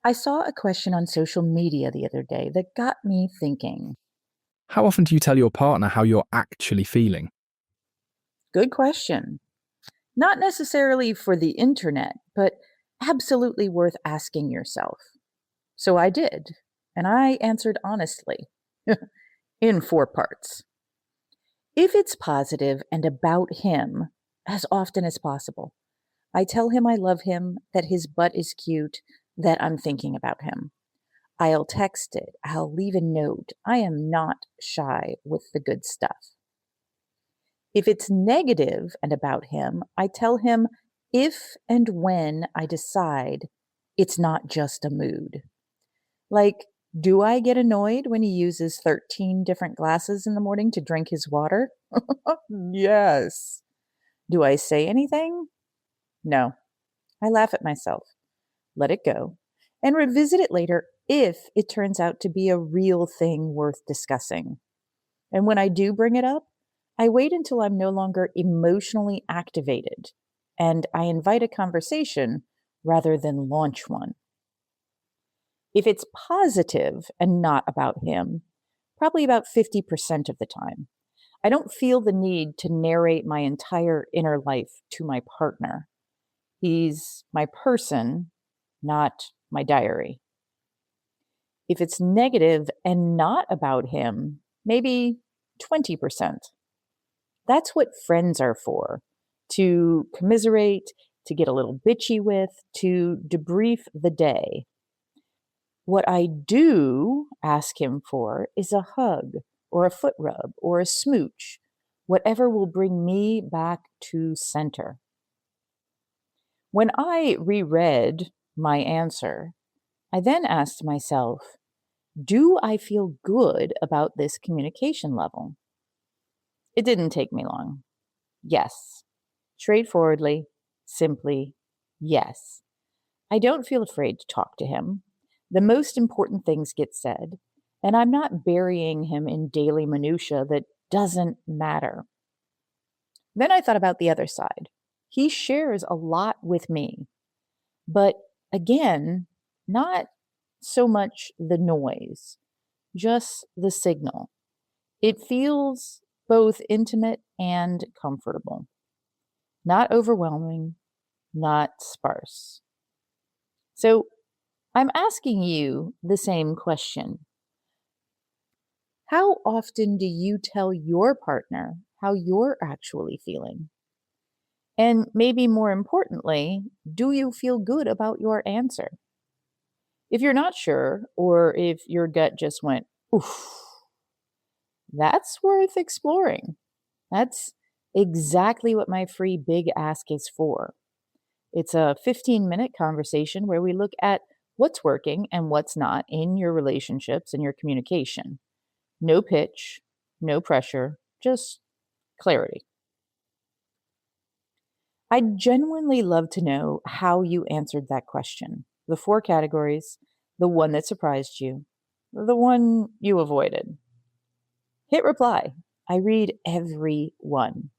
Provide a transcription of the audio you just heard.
I saw a question on social media the other day that got me thinking. How often do you tell your partner how you're actually feeling? Good question. Not necessarily for the internet, but absolutely worth asking yourself. So I did, and I answered honestly in four parts. If it's positive and about him, as often as possible, I tell him I love him, that his butt is cute, that I'm thinking about him. I'll text it. I'll leave a note. I am not shy with the good stuff. If it's negative and about him, I tell him if and when I decide it's not just a mood. Like, do I get annoyed when he uses 13 different glasses in the morning to drink his water? Yes. Do I say anything? No. I laugh at myself, let it go, and revisit it later if it turns out to be a real thing worth discussing. And when I do bring it up, I wait until I'm no longer emotionally activated and I invite a conversation rather than launch one. If it's positive and not about him, probably about 50% of the time, I don't feel the need to narrate my entire inner life to my partner. He's my person, not my diary. If it's negative and not about him, maybe 20%. That's what friends are for, to commiserate, to get a little bitchy with, to debrief the day. What I do ask him for is a hug or a foot rub or a smooch, whatever will bring me back to center. When I reread my answer, I then asked myself, do I feel good about this communication level? It didn't take me long. Yes. Straightforwardly, simply, yes. I don't feel afraid to talk to him. The most important things get said, and I'm not burying him in daily minutia that doesn't matter. Then I thought about the other side. He shares a lot with me, but again, not so much the noise, just the signal. It feels both intimate and comfortable, not overwhelming, not sparse. So I'm asking you the same question. How often do you tell your partner how you're actually feeling? And maybe more importantly, do you feel good about your answer? If you're not sure, or if your gut just went, oof, that's worth exploring. That's exactly what my free big ask is for. It's a 15-minute conversation where we look at what's working and what's not in your relationships and your communication. No pitch, no pressure, just clarity. I'd genuinely love to know how you answered that question. The four categories, the one that surprised you, the one you avoided. Hit reply. I read every one.